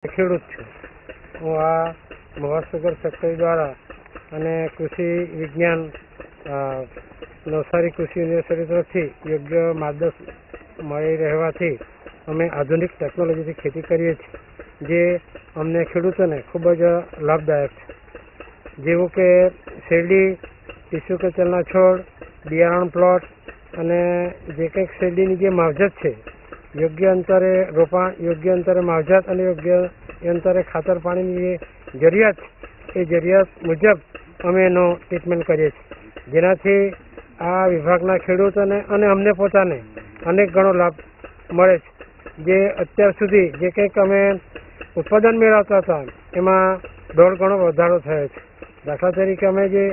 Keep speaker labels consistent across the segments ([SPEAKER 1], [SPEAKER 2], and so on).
[SPEAKER 1] ખેડૂત છું। હું આ મહા સુગર ફેક્ટરી દ્વારા અને કૃષિ વિજ્ઞાન નવસારી કૃષિ યુનિવર્સિટી તરફથી યોગ્ય માર્ગદર્શન મળી રહેવાથી અમે આધુનિક ટેકનોલોજીથી ખેતી કરીએ છીએ, જે અમને ખેડૂતોને ખૂબ જ લાભદાયક છે। જેવું કે શેરડી, ટીસ્યુ કલ્ચરના છોડ, બિયારણ પ્લોટ અને જે કંઈક શેરડીની જે માવજત છે, યોગ્ય અંતરે રોપાણ, યોગ્ય અંતરે માવજત અને યોગ્ય અંતરે ખાતર પાણીની જે જરૂરિયાત છે, એ જરૂરિયાત મુજબ અમે એનો ટ્રીટમેન્ટ કરીએ છીએ, જેનાથી આ વિભાગના ખેડૂતોને અને અમને પોતાને અનેક ગણો લાભ મળે છે। જે અત્યાર સુધી જે કંઈક અમે ઉત્પાદન મેળવતા હતા એમાં 1.5 ગણો વધારો થયો છે। દાખલા તરીકે અમે જે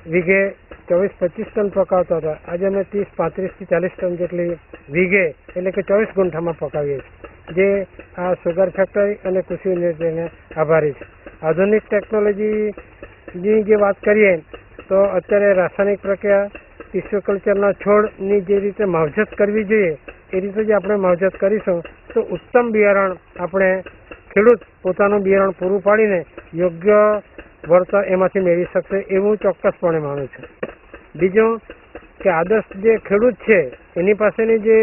[SPEAKER 1] વીઘે 24-25 ટન પકાવતા હતા, આજે અમે 30-35 થી 40 ટન જેટલી વીઘે એટલે કે 24 ગુંઠામાં પકાવીએ છીએ, જે આ સુગર ફેક્ટરી અને કૃષિ યુનિવર્સિટીને આભારી છે। આધુનિક ટેકનોલોજીની જે વાત કરીએ તો અત્યારે રાસાયણિક પ્રક્રિયા ટીસ્યુ કલ્ચરના છોડની જે રીતે માવજત કરવી જોઈએ એ રીતે જ આપણે માવજત કરીશું તો ઉત્તમ બિયારણ આપણે ખેડૂત પોતાનું બિયારણ પૂરું પાડીને યોગ્ય વળતર એમાંથી મેળવી શકશે એવું ચોક્કસપણે માનું છું। બીજું કે આદર્શ જે ખેડૂત છે એની પાસેની જે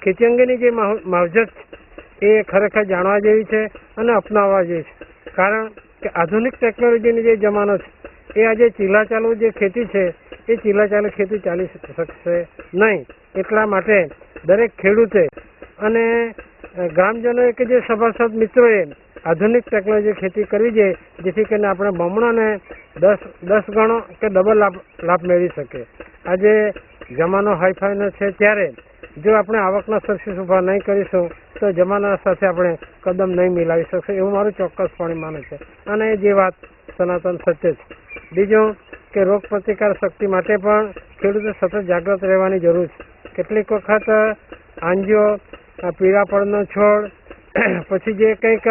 [SPEAKER 1] ખેતી અંગેની જે માવજત એ ખરેખર જાણવા જેવી છે અને અપનાવવા જેવી છે, કારણ કે આધુનિક ટેકનોલોજીની જે જમાનો છે એ આજે ચીલા ચાલુ જે ખેતી છે એ ચીલા ચાલુ ખેતી ચાલી શકશે નહીં। એટલા માટે દરેક ખેડૂતે અને ગ્રામજનોએ કે જે સભાસદ મિત્રોએ આધુનિક ટેકનોલોજી ખેતી કરવી જોઈએ, જેથી કરીને આપણે બમણોને 10 ગણો કે ડબલ લાભ મેળવી શકીએ। આજે જમાનો હાઈફાઈનો છે, ત્યારે જો આપણે આવકના સોર્સિસ ઊભા નહીં કરીશું તો જમાના સાથે આપણે કદમ નહીં મિલાવી શકશે એવું મારું ચોક્કસપણે માનવું છે, અને જે વાત સનાતન સત્ય છે। બીજું કે રોગ પ્રતિકાર શક્તિ માટે પણ ખેડૂતો સતત જાગૃત રહેવાની જરૂર છે। કેટલીક વખત આંજીઓ, પીળા પડનો છોડ, પછી જે કંઈક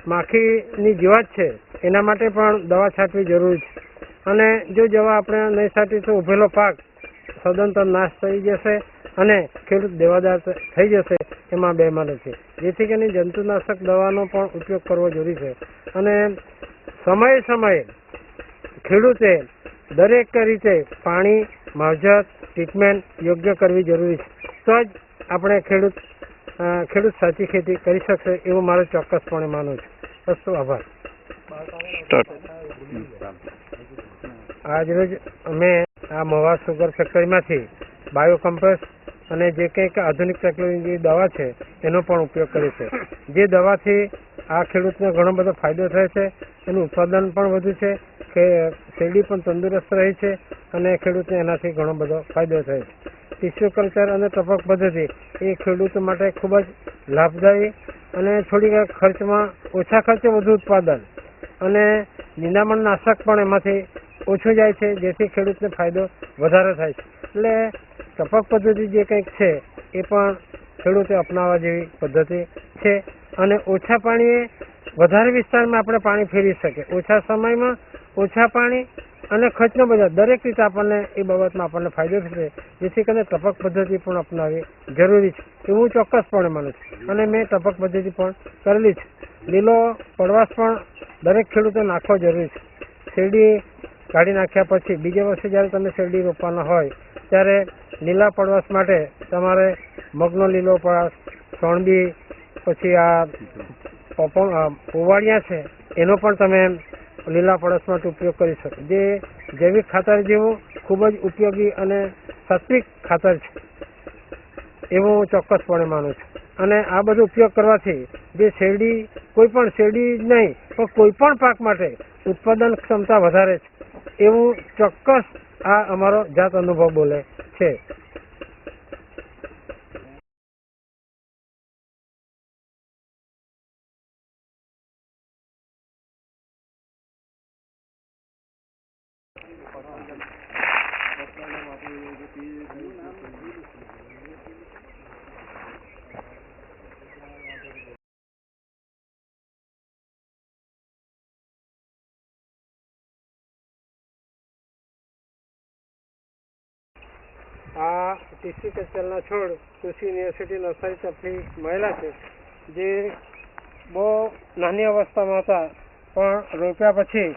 [SPEAKER 1] માખીની જીવાત છે એના માટે પણ દવા છાંટવી જરૂરી છે, અને જો દવા આપણે નહીં છાંટીએ તો ઉભેલો પાક સદંતર નાશ થઈ જશે અને ખેડૂત દેવાદાર થઈ જશે, એમાં બેમાની છે। જેથી કરીને જંતુનાશક દવાનો પણ ઉપયોગ કરવો જરૂરી છે, અને સમયે સમયે ખેડૂતે દરેક રીતે પાણી, માવજત, ટ્રીટમેન્ટ યોગ્ય કરવી જરૂરી છે, તો જ આપણે ખેડૂત સાચી ખેતી કરી શકશે એવું મારું ચોક્કસપણે માનવું છે। અસ્તુ, આભાર। આજરોજ અમે આ મહા સુગર ફેક્ટરીમાંથી બાયોકમ્પોસ્ટ અને જે કંઈક આધુનિક ટેકનોલોજી દવા છે એનો પણ ઉપયોગ કરીએ છીએ, જે દવાથી આ ખેડૂતને ઘણો બધો ફાયદો થાય છે, એનું ઉત્પાદન પણ વધુ છે, કે શેરડી પણ તંદુરસ્ત રહે છે અને ખેડૂતને એનાથી ઘણો બધો ફાયદો થાય છે। ટીસ્યુ કલ્ચર અને ટપક પદ્ધતિ એ ખેડૂતો માટે ખૂબ જ લાભદાયી અને થોડીક ખર્ચમાં ઓછા ખર્ચે વધુ ઉત્પાદન અને નિંદામણ નાશક પણ એમાંથી ઓછું જાય છે, જેથી ખેડૂતને ફાયદો વધારે થાય છે। એટલે ટપક પદ્ધતિ જે કંઈક છે એ પણ ખેડૂતે અપનાવવા જેવી પદ્ધતિ છે, અને ઓછા પાણીએ વધારે વિસ્તારમાં આપણે પાણી ફેરવી શકીએ, ઓછા સમયમાં ઓછા પાણી અને ખર્ચનો બધા દરેક રીતે આપણને એ બાબતમાં આપણને ફાયદો થશે, જેથી કરીને ટપક પદ્ધતિ પણ અપનાવવી જરૂરી છે એવું ચોક્કસપણે માનું છું, અને મેં ટપક પદ્ધતિ પણ કરેલી છે। લીલો પડવાશ પણ દરેક ખેડૂતે નાખવો જરૂરી છે। શેરડી કાઢી નાખ્યા પછી બીજે વર્ષે જ્યારે તમે શેરડી રોપવાના હોય ત્યારે લીલા પડવાશ માટે તમારે મગનો લીલો પડાશ, સોણબી, પછી આ પોવાળિયા છે એનો પણ તમે લીલા પડોશ માટે ઉપયોગ કરી શકો, જે જૈવિક ખાતર જેવું ખૂબ જ ઉપયોગી અને સાત્વિક ખાતર છે એવું હું ચોક્કસપણે માનું છું। અને આ બધો ઉપયોગ કરવાથી જે શેરડી, કોઈ પણ શેરડી જ નહીં પણ કોઈ પણ પાક માટે ઉત્પાદન ક્ષમતા વધારે છે એવું ચોક્કસ આ અમારો જાત અનુભવ બોલે છે। આ ટીસ્યુ કલ્ચરના છોડ કૃષિ યુનિવર્સિટી નવસારી તરફથી મળેલા છે, જે બહુ નાની અવસ્થામાં હતા, પણ રોપ્યા પછી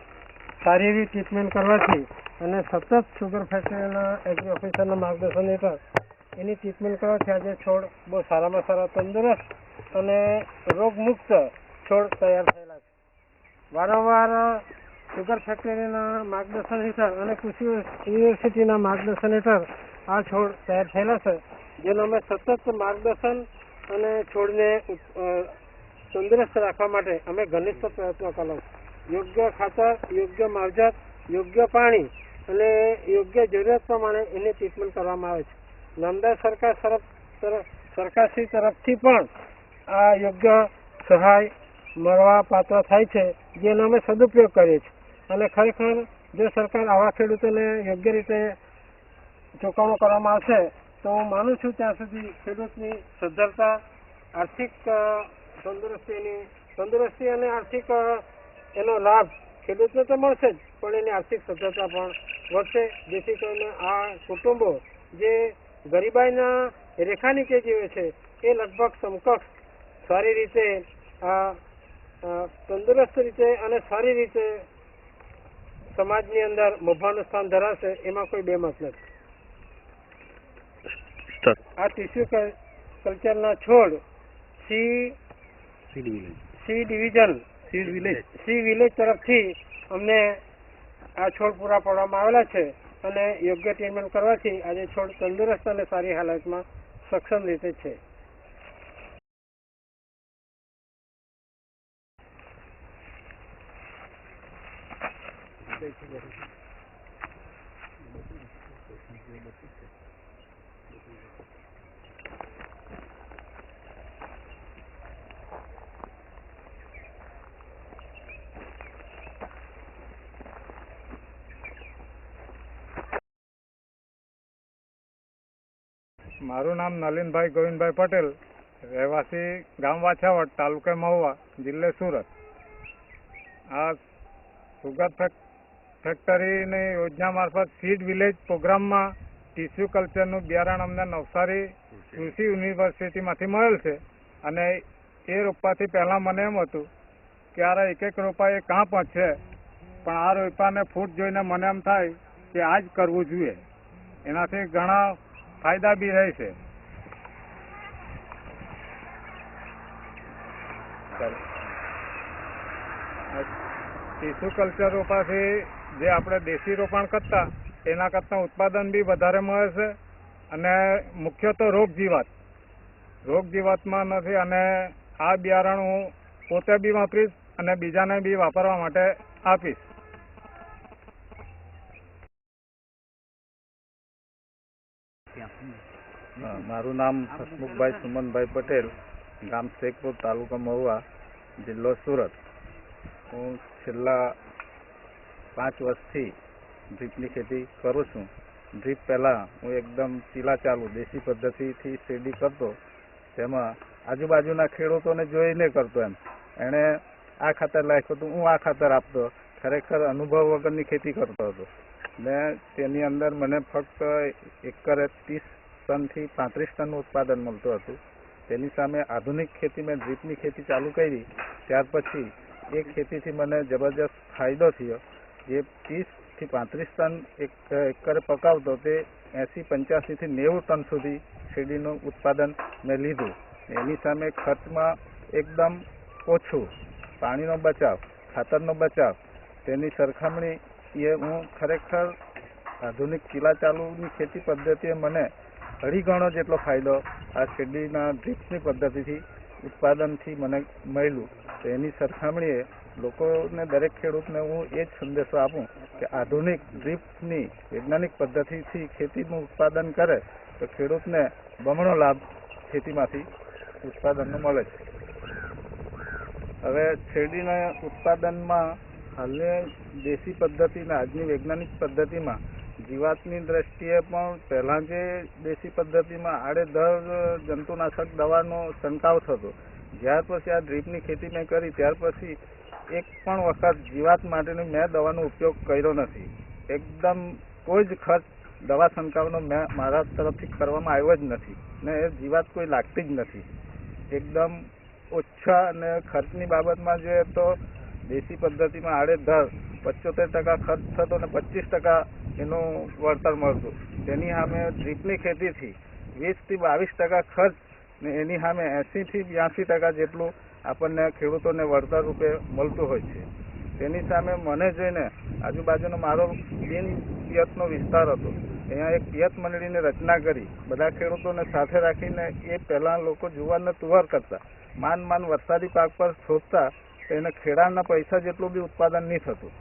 [SPEAKER 1] સારી એવી ટ્રીટમેન્ટ કરવાથી અને સતત સુગર ફેક્ટરીના એગ્રી ઓફિસરના માર્ગદર્શન હેઠળ એની ટ્રીટમેન્ટ કરવાથી આજે છોડ બહુ સારામાં સારા તંદુરસ્ત અને રોગમુક્ત છોડ તૈયાર થયેલા છે. વારંવાર સુગર ફેક્ટરીના માર્ગદર્શન હેઠળ અને કૃષિ યુનિવર્સિટીના માર્ગદર્શન હેઠળ આ છોડ તૈયાર થયેલા છે, જેનો અમે સતત માર્ગદર્શન અને છોડને તંદુરસ્ત રાખવા માટે અમે ઘનિષ્ઠ પ્રયત્નો કર્યા છે. યોગ્ય ખાતર, યોગ્ય માવજત, યોગ્ય પાણી અને યોગ્ય જરૂરિયાત પ્રમાણે એની ટ્રીટમેન્ટ કરવામાં આવે છે. નામદાર સરકારશ્રી તરફથી પણ આ યોગ્ય સહાય મળવા પાત્ર થાય છે, જેનો અમે સદુપયોગ કરીએ છીએ. અને ખરેખર જો સરકાર આવા ખેડૂતોને યોગ્ય રીતે ચૂકવણું કરવામાં આવશે તો હું માનું છું ત્યાં સુધી ખેડૂતની સદ્ધરતા, આર્થિક તંદુરસ્તી અને આર્થિક એનો લાભ ખેડૂતને તો મળશે જ, પણ એની આર્થિક સદ્ધરતા પણ વધશે, જેથી કરીને આ કુટુંબો જે ગરીબાઈના રેખા નીચે જીવે છે એ લગભગ સમકક્ષ સારી રીતે તંદુરસ્ત રીતે અને સારી રીતે સમાજની અંદર મોભાનું સ્થાન ધરાવશે, એમાં કોઈ બેમત નથી. આ ટીસ્યુ કલ્ચરના છોડ સી વિલેજ તરફથી અમને આ છોડ પૂરા પાડવામાં આવેલા છે અને યોગ્ય ટ્રીટમેન્ટ કરવાથી આજે છોડ તંદુરસ્ત અને સારી હાલતમાં સક્ષમ રીતે છે.
[SPEAKER 2] મારું નામ નલિનભાઈ ગોવિંદભાઈ પટેલ, રહેવાસી ગામ વાછાવડ, તાલુકે મહુવા, જિલ્લે સુરત. આ સુગર ફેક્ટરીની યોજના મારફત સીડ વિલેજ પ્રોગ્રામમાં ટીસ્યુ કલ્ચરનું બિયારણ અમને નવસારી કૃષિ યુનિવર્સિટીમાંથી મળેલ છે. અને એ રોપવાથી પહેલાં મને એમ હતું કે આ એક રોપા એ કાં પહોંચશે, પણ આ રોપાને ફૂટ જોઈને મને એમ થાય કે આ જ કરવું જોઈએ. એનાથી ઘણા ફાયદા બી રહે છે. ટીસ્યુ કલ્ચર રોપાથી જે આપણે દેશી રોપાણ કરતા એના કરતાં ઉત્પાદન બી વધારે મળે છે અને મુખ્ય તો રોગ જીવાતમાં નથી. અને આ બિયારણ હું પોતે બી વાપરીશ અને બીજાને બી વાપરવા માટે આપીશ.
[SPEAKER 3] મારું નામ હસમુખભાઈ સુમનભાઈ પટેલ, ગામ શેખપુર, તાલુકા મહુવા, જિલ્લો સુરત. હું છેલ્લા 5 વર્ષથી ડ્રીપની ખેતી કરું છું. ડ્રીપ પહેલાં હું એકદમ ચીલા ચાલુ દેશી પદ્ધતિથી શેરડી કરતો, તેમાં આજુબાજુના ખેડૂતોને જોઈને કરતો. એણે આ ખાતર નાખ્યું હતું, હું આ ખાતર આપતો. ખરેખર અનુભવ વગરની ખેતી કરતો હતો ને તેની અંદર મને ફક્ત એકરે 30 ટનથી 35 ટનનું ઉત્પાદન મળતું હતું. તેની સામે આધુનિક ખેતી મેં ડ્રીપની ખેતી ચાલુ કરી, ત્યાર પછી એ ખેતીથી મને જબરજસ્ત ફાયદો થયો. જે 30થી 35 ટન એકરે પકાવતો તે 80-85થી 90 ટન સુધી શેરડીનું ઉત્પાદન મેં લીધું. એની સામે ખર્ચમાં એકદમ ઓછું, પાણીનો બચાવ, ખાતરનો બચાવ, તેની સરખામણી એ હું ખરેખર આધુનિક ચીલા ચાલુની ખેતી પદ્ધતિએ મને 2 ગણો જેટલો ફાયદો આ શેરડીના ડ્રીપ્સની પદ્ધતિથી ઉત્પાદનથી મને મળ્યું. તો એની સરખામણીએ લોકોને, દરેક ખેડૂતને હું એ જ સંદેશો આપું કે આધુનિક ડ્રીપ્સની વૈજ્ઞાનિક પદ્ધતિથી ખેતીનું ઉત્પાદન કરે તો ખેડૂતને બમણો લાભ ખેતીમાંથી ઉત્પાદનનો મળે છે. હવે શેરડીના ઉત્પાદનમાં હાલની દેશી પદ્ધતિના આજની વૈજ્ઞાનિક પદ્ધતિમાં જીવાતની દ્રષ્ટિએ પણ પહેલાં જે દેશી પદ્ધતિમાં આડેધડ જંતુનાશક દવાનો છંટકાવ થતો, જ્યાર પછી આ ડ્રીપની ખેતી મેં કરી ત્યાર પછી એક પણ વખત જીવાત માટેની મેં દવાનો ઉપયોગ કર્યો નથી. એકદમ કોઈ જ ખર્ચ દવા છંટકાવનો મેં મારા તરફથી કરવામાં આવ્યો જ નથી ને એ જીવાત કોઈ લાગતી જ નથી. એકદમ ઓછા અને ખર્ચની બાબતમાં જોઈએ તો દેશી પદ્ધતિમાં આડેધડ 75% ખર્ચ થતો અને 25% એનું વળતર મળતું. તેની સામે ડ્રીપની ખેતીથી 20 થી 22% ખર્ચ ને એની સામે 80 થી 82% જેટલું આપણને ખેડૂતોને વળતર રૂપે મળતું હોય છે. તેની સામે મને જોઈને આજુબાજુનો મારો બિન પિયતનો વિસ્તાર હતો. અહીંયા એક પિયત મંડળીની રચના કરી બધા ખેડૂતોને સાથે રાખીને એ પહેલાં લોકો જુવારને તુવર કરતા માન વરસાદી પાક પર શોધતા એને ખેડાણના પૈસા જેટલું બી ઉત્પાદન નહીં થતું.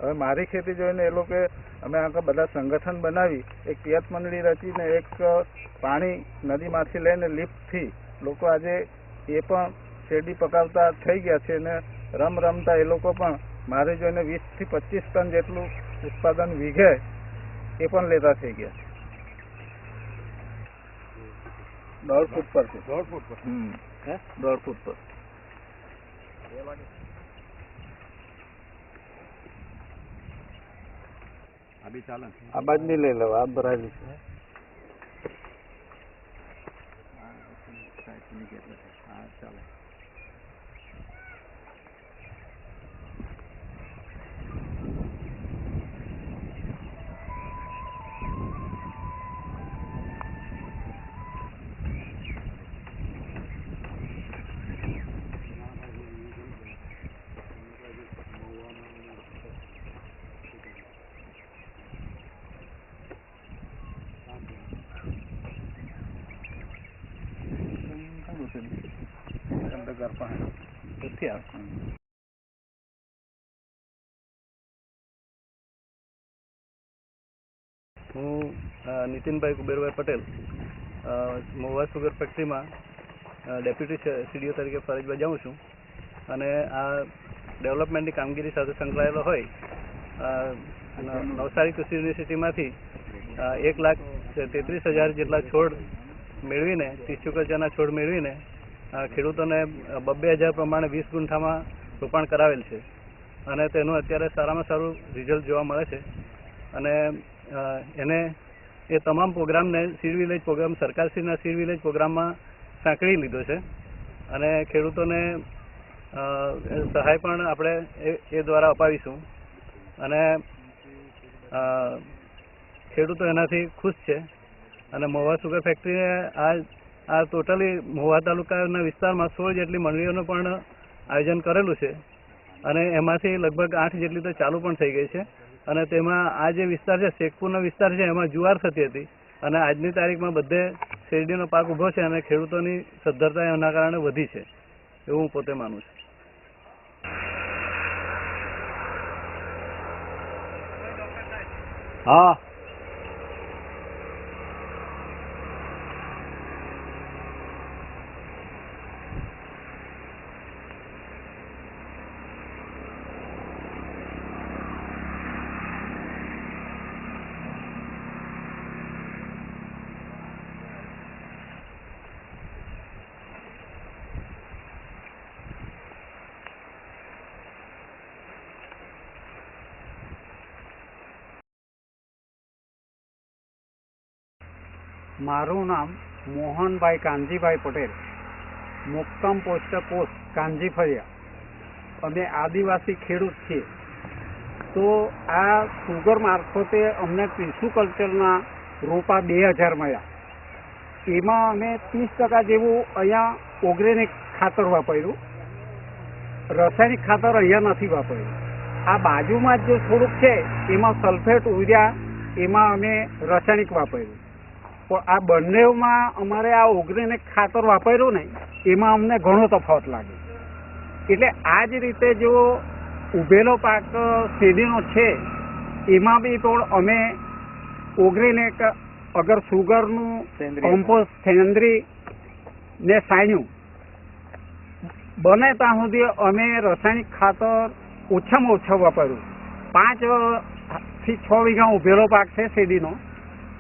[SPEAKER 3] હવે મારી ખેતી જોઈને એ લોકોએ અમે આગળ બધા સંગઠન બનાવી એક પિયત મંડળી રચીને એક પાણી નદીમાંથી લઈને લિફ્ટથી લોકો આજે એ પણ શેરડી પકાવતા થઈ ગયા છે અને રમતા એ લોકો પણ મારે જોઈને 20 થી 25 ટન જેટલું ઉત્પાદન વીઘે એ પણ લેતા થઈ ગયા. 1.5 ફૂટ પર છે. 1.5 ફૂટ પર. 1.5 ફૂટ પર. આ બાજ નહીં લઈ લેવા, આ ભરાયેલી છે. હા ચાલે.
[SPEAKER 4] હું નીતિનભાઈ કુબેરભાઈ પટેલ મહુવા સુગર ફેક્ટરીમાં ડેપ્યુટી સીડીઓ તરીકે ફરજ બજાવું છું અને આ ડેવલપમેન્ટની કામગીરી સાથે સંકળાયેલો હોય નવસારી કૃષિ યુનિવર્સિટીમાંથી 1,33,000 જેટલા છોડ મેળવીને ટીસ્યુ કલ્ચરના છોડ મેળવીને ખેડૂતોને 2,000 પ્રમાણે 20 ગુંઠામાં રોપાણ કરાવેલ છે અને તેનું અત્યારે સારામાં સારું રિઝલ્ટ જોવા મળે છે. અને એને એ તમામ પ્રોગ્રામને સીડ વિલેજ પ્રોગ્રામ સરકારશ્રીના સીડ વિલેજ પ્રોગ્રામમાં સાંકળી લીધો છે અને ખેડૂતોને સહાય પણ આપણે એ દ્વારા અપાવીશું અને ખેડૂતો એનાથી ખુશ છે. અને મહુવા સુગર ફેક્ટરીને આ ટોટલી મહુવા તાલુકાના વિસ્તારમાં 16 જેટલી મંડળીઓનું પણ આયોજન કરેલું છે અને એમાંથી લગભગ 8 જેટલી તો ચાલુ પણ થઈ ગઈ છે. અને તેમાં આ જે વિસ્તાર છે શેખપુરનો વિસ્તાર છે એમાં જુવાર થતી હતી અને આજની તારીખમાં બધે શેરડીનો પાક ઊભો છે અને ખેડૂતોની સદ્ધરતા એના કારણે વધી છે એવું હું પોતે માનું છું. હા
[SPEAKER 5] મારું નામ મોહનભાઈ કાનજીભાઈ પટેલ, મુક્કામ પોસ્ટ પોસ્ટ કાનજી ફળિયા. અમે આદિવાસી ખેડૂત છીએ. તો આ સુગર મારફતે અમને ટીસ્યુ કલ્ચરના રોપા 2,000 મળ્યા. એમાં અમે 30% જેવું અહીંયા ઓર્ગેનિક ખાતર વાપર્યું, રાસાયણિક ખાતર અહીંયા નથી વાપર્યું. આ બાજુમાં જ જે થોડુંક છે એમાં સલ્ફેટ ઉર્યા એમાં અમે રાસાયણિક વાપર્યું. પણ આ બંનેમાં અમારે આ ઓર્ગેનિક ખાતર વાપર્યું ને એમાં અમને ઘણો તફાવત લાગ્યો. એટલે આ જ રીતે જો ઉભેલો પાક શેરડીનો છે એમાં બી થોડું અમે ઓર્ગેનિક અગર સુગરનું કમ્પોસ્ટ સેન્દ્રી ને સાણ્યું બને ત્યાં સુધી અમે રાસાયણિક ખાતર ઓછામાં ઓછા વાપર્યું. 5 થી 6 વીઘા ઉભેલો પાક છે શેરડીનો,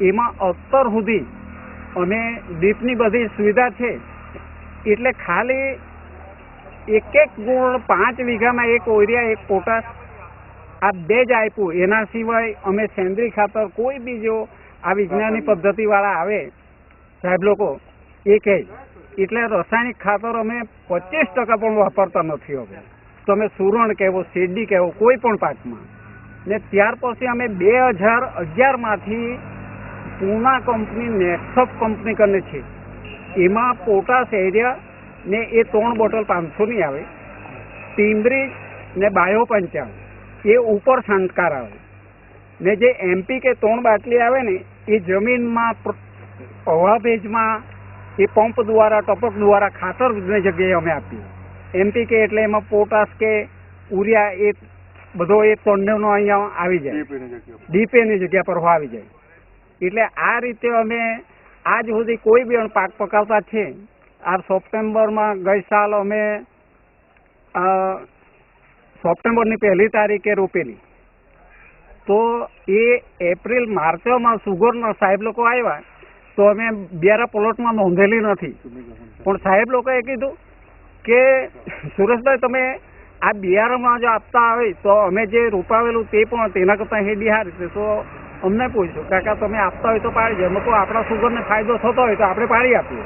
[SPEAKER 5] એમાં અત્યાર સુધી અમે ડીપની બધી સુવિધા છે એટલે ખાલી એક ગુણ 5 વીઘામાં 1 ઓરિયા 1 પોટાશ આ 2 જ આપ્યું. એના સિવાય અમે સેન્દ્રીય ખાતર કોઈ બી જો આ વિજ્ઞાનની પદ્ધતિવાળા આવે સાહેબ લોકો એ કહે એટલે રાસાયણિક ખાતર અમે 25% પણ વાપરતા નથી હવે. તમે સુરણ કહેવો, શેરડી કહેવો, કોઈ પણ પાકમાં. ને ત્યાર પછી અમે 2011માંથી પૂના કંપની નેક્સફ કંપની કરીને છે, એમાં પોટાશ એરિયા ને એ 3 બોટલ 500ની આવે, ટીમ્બ્રિજ ને બાયો 55 એ ઉપર છંટકાર આવે, ને જે એમપીકે 3 બાટલી આવે ને એ જમીનમાં હવા ભેજમાં એ પંપ દ્વારા ટપક દ્વારા ખાતરની જગ્યાએ અમે આપીએ. એમપીકે એટલે એમાં પોટાશ કે ઉરિયા એ બધો એ તોંડનો અહીંયા આવી જાય, ડીપીની જગ્યા પર આવી જાય. એટલે આ રીતે અમે આજ સુધી કોઈ બી પાક પકાવતા છે. આ સપ્ટેમ્બરમાં ગઈ સાલ અમે સપ્ટેમ્બરની 1લી તારીખે રોપેલી, તો એ એપ્રિલ માર્ચમાં સુગરના સાહેબ લોકો આવ્યા તો અમે બિયારા પ્લોટમાં નોંધેલી નથી, પણ સાહેબ લોકોએ કીધું કે સુરેશભાઈ તમે આ બિયારણમાં જો આપતા આવે તો અમે જે રોપાવેલું તે પણ તેના કરતાં હેડી સારી છે. તો અમને પૂછ્યું કાકા તમે આપતા હોય તો પાડી જાય, તો આપણા સુગરને ફાયદો થતો હોય તો આપણે પાડી આપીએ.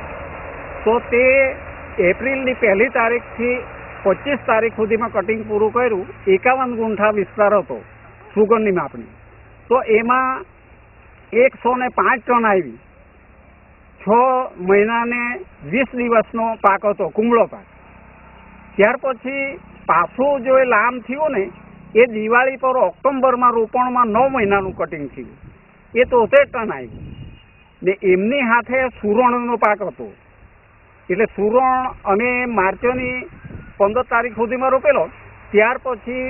[SPEAKER 5] તો તે એપ્રિલની 1લી તારીખથી 25 તારીખ સુધીમાં કટિંગ પૂરું કર્યું. 51 ગુંઠા વિસ્તાર હતો સુગરની માપણી, તો એમાં 105 ટન આવી. 6 મહિનાને 20 દિવસનો પાક હતો, કુમળો પાક. ત્યાર પછી પાછું જો એ લામ થયું ને એ દિવાળી પર ઓક્ટોબરમાં રોપણમાં 9 મહિનાનું કટિંગ થયું, એ 73 ટન આવ્યું. ને એમની સાથે સુરણનો પાક હતો, એટલે સુરણ અમે માર્ચની 15 તારીખ સુધીમાં રોપેલો. ત્યાર પછી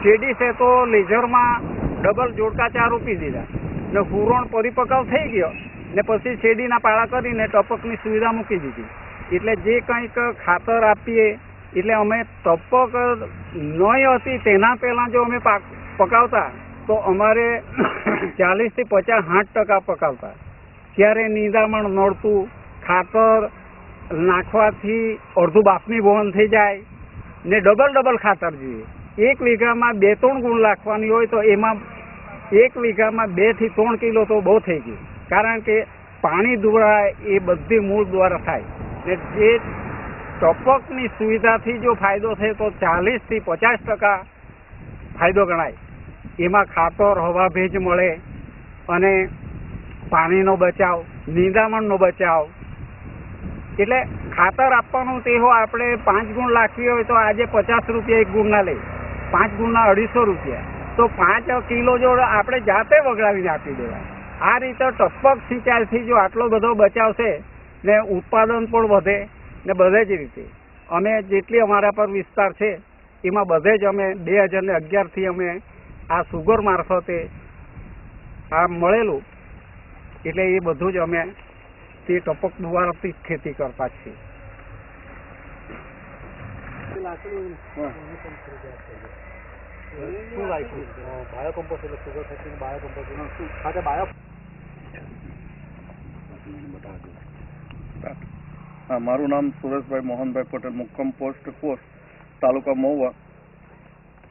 [SPEAKER 5] શેરડી છે તો લેઝરમાં ડબલ જોડકા 4 રોપી દીધા, ને સુરણ પરિપક્વ થઈ ગયો, ને પછી શેરડીના પાળા કરીને ટપકની સુવિધા મૂકી દીધી. એટલે જે કંઈક ખાતર આપીએ એટલે અમે ટપક નહીં હતી તેના પહેલાં જો અમે પાક પકાવતા તો અમારે 40 થી 50 60% પકાવતા. ત્યારે નિંદામણ નડતું, ખાતર નાખવાથી અડધું બાફની વહન થઈ જાય, ને ડબલ ખાતર જોઈએ. 1 વીઘામાં 2-3 ગુણ નાખવાની હોય તો એમાં 1 વીઘામાં 2 થી 3 કિલો તો બહુ થઈ ગયું, કારણ કે પાણી દ્વારા એ બધી મૂળ દ્વારા થાય. ને જે ટપકની સુવિધાથી જો ફાયદો થાય તો 40 થી 50% ફાયદો ગણાય. એમાં ખાતર, હવા ભેજ મળે, અને પાણીનો બચાવ, નિંદામણનો બચાવ. એટલે ખાતર આપવાનું તે આપણે 5 ગુણ નાખવી હોય તો આજે 50 રૂપિયા 1 ગુણના લે, 5 ગુણના 250 રૂપિયા. તો 5 કિલો જો આપણે જાતે વગડાવીને આપી દેવાય. આ રીતે ટપક સિંચાઈથી જો આટલો બધો બચાવ છે ને ઉત્પાદન પણ વધે, ને બધે જ રીતે અમે જેટલી અમારા પર વિસ્તાર છે એમાં બધે જ અમે 2011થી અમે આ સુગર મારફતે આ મળેલું, એટલે એ બધું જ અમે તે ટપક દ્વારાથી ખેતી કરતા છીએ.
[SPEAKER 3] મારું નામ સુરેશભાઈ મોહનભાઈ પટેલ, મુક્કામ પોસ્ટ કોસ્ટ, તાલુકા મહુવા,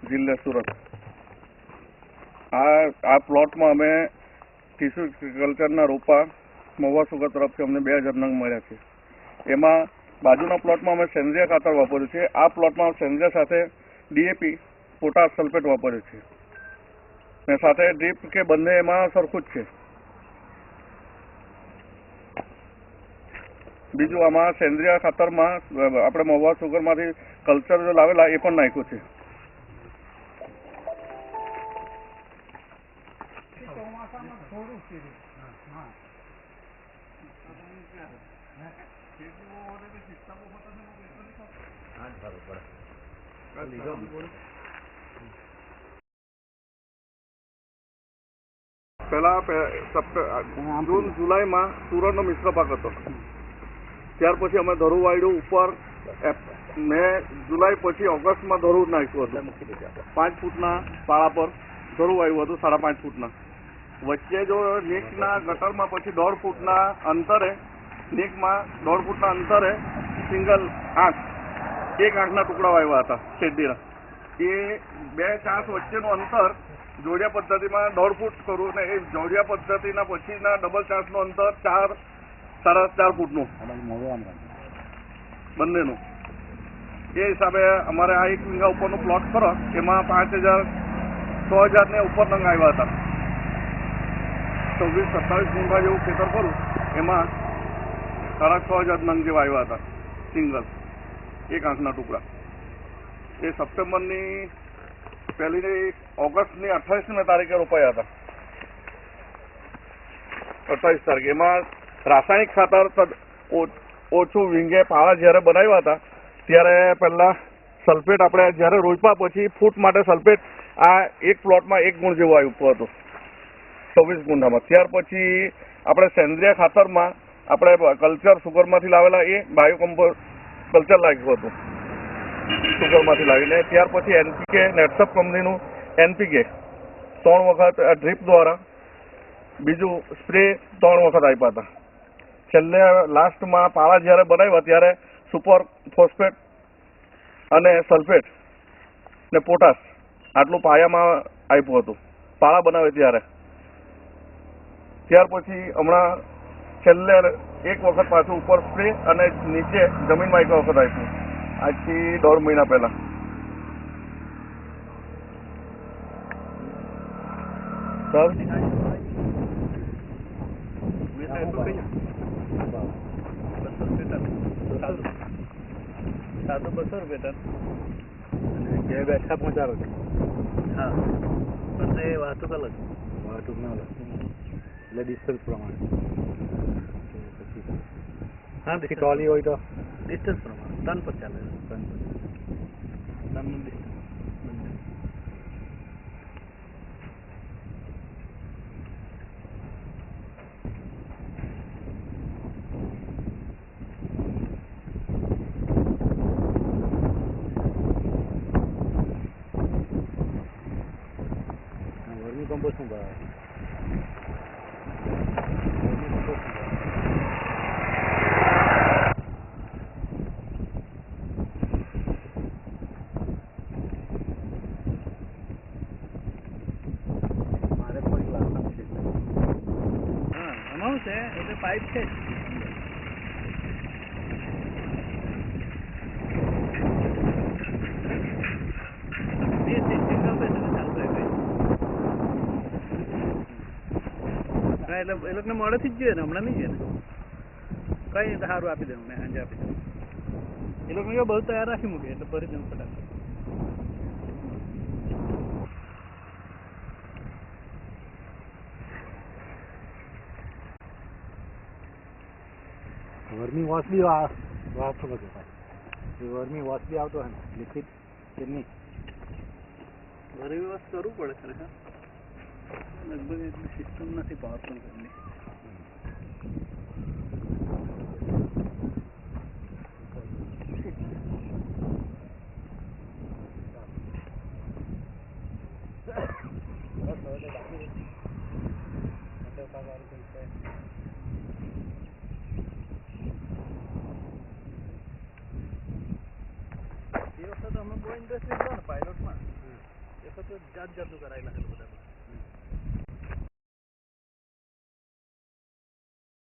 [SPEAKER 3] જિલ્લા સુરત. આ પ્લોટમાં અમે ટીસ્યુ કલ્ચરના રોપા મહુવા સુગર તરફથી અમને 2000 નંગ મળ્યા છે. એમાં બાજુના પ્લોટમાં અમે સેન્દ્રિય ખાતર વાપર્યું છે. આ પ્લોટમાં સેન્દ્રિય સાથે ડીએપી, પોટાશ, સલ્ફેટ વાપર્યું છે, ને સાથે ડ્રીપ કે બંને એમાં સરખું જ છે. બીજું આમાં સેન્દ્રિય ખાતરમાં આપણે મહુવા સુગરમાંથી કલ્ચર લાવેલા એ પણ નાખ્યું છે. પહેલા જૂન જુલાઈમાં સુરણનો મિશ્ર પાક હતો. ત્યાર પછી અમે ધરું વાળ્યું ઉપર. મેં જુલાઈ પછી ઓગસ્ટમાં ધરું નાખ્યું હતું. 5 ફૂટના પાળા પર ધરું વાળ્યું હતું, 5.5 ફૂટના. વચ્ચે જો નીકના ગટરમાં પછી 1.5 ફૂટના અંતરે, નીકમાં 1.5 ફૂટના અંતરે સિંગલ આંખ, 1 આંખના ટુકડા વાવ્યા હતા શેરડીના. એ 2 ચાસ વચ્ચેનું અંતર જોડિયા પદ્ધતિમાં 1.5 ફૂટ કરું, ને એ જોડિયા પદ્ધતિના પછીના ડબલ ચાસનું અંતર 4 સાડા 4 ફૂટનું.
[SPEAKER 6] બંનેનું. એ હિસાબે અમારે આ 1 વીઘા ઉપરનો પ્લોટ ખરો એમાં 5,000 6,000 ને ઉપર નંગ આવ્યા હતા. 26-27 ગુંઠા જેવું ખેતર ખરું એમાં 6,500 નંગ જેવા આવ્યા હતા સિંગલ 1 આંખના ટુકડા. એ સપ્ટેમ્બરની ઓગસ્ટની 28મી તારીખે રોપાયા હતા. 28 તારીખે એમાં રાસાયણિક ખાતર ઓછું વીંગે પાળા જ્યારે બનાવ્યા હતા ત્યારે પહેલા સલ્ફેટ આપણે જ્યારે રોપ્યા પછી ફૂટ માટે સલ્ફેટ આ એક પ્લોટમાં 1 ગુણ જેવું આવ્યું હતું 26 ગુંઠામાં. ત્યાર પછી આપણે સેન્દ્રિય ખાતરમાં આપણે કલ્ચર સુગરમાંથી લાવેલા એ બાયોકમ્પોઝ કલ્ચર લાગ્યું હતું સુગરમાંથી લાવીને. ત્યાર પછી એનપીકે નેટસપ કંપનીનું એનપીકે 3 વખત ડ્રીપ દ્વારા, બીજું સ્પ્રે 3 વખત આપ્યા હતા. છેલ્લે લાસ્ટમાં પાળા જ્યારે બનાવ્યા ત્યારે સુપર ફોસ્ફેટ અને સલ્ફેટ ને પોટાશ આટલું પાયામાં આપ્યું હતું પાળા બનાવે ત્યારે. ત્યાર પછી હમણાં છેલ્લે 1 વખત પાછું ઉપર સ્પ્રે અને નીચે જમીનમાં 1 વખત આપ્યું આજથી 1.5 મહિના પહેલા.
[SPEAKER 4] સાદું 200 રૂપિયા ટન.
[SPEAKER 5] જે બેઠા પહોંચાડો છો
[SPEAKER 4] હા, પણ એ વાહતુક અલગ.
[SPEAKER 5] વાહતુક ના અલગ એટલે ડિસ્ટન્સ પ્રમાણે.
[SPEAKER 4] હા,
[SPEAKER 5] પછી ટ્રોલી હોય તો
[SPEAKER 4] ડિસ્ટન્સ પ્રમાણે ટન પર ચાલે. ટનનું ડિસ્ટન્સ.
[SPEAKER 5] વર્મી કમ્પોસ્ટ શું ભાવ? મારે પણ લાવવાનું છે.
[SPEAKER 4] હા, આમાં છે એટલે પાઇપ છે જ. એટલે એ લોકોને મળેથી જ જોઈએ ને, હમણાં નહીં જોઈએ ને. કઈ સારું આપી દઉં મેં સાંજે આપી દઉં. એ લોકોને બહુ તૈયાર રાખી મૂકે એટલે ભરી દઉં ફટાફટ.
[SPEAKER 5] વર્મી વોશ બી વાપરો છો ભાઈ? વર્મી વોશ બી આવતો હોય ને લિક્વિડ કે નહીં?
[SPEAKER 4] ઘરે વ્યવસ્થા કરવું પડે ખરેખર. લગભગ એટલી સિસ્ટમ નથી પાવરફુલ ઘરની. એ વખતે અમે બહુ ઇન્ટરેસ્ટેડ હતા ને પાયલોટમાં. એ વખતે જાત જાતનું કરાયેલા છે બધા.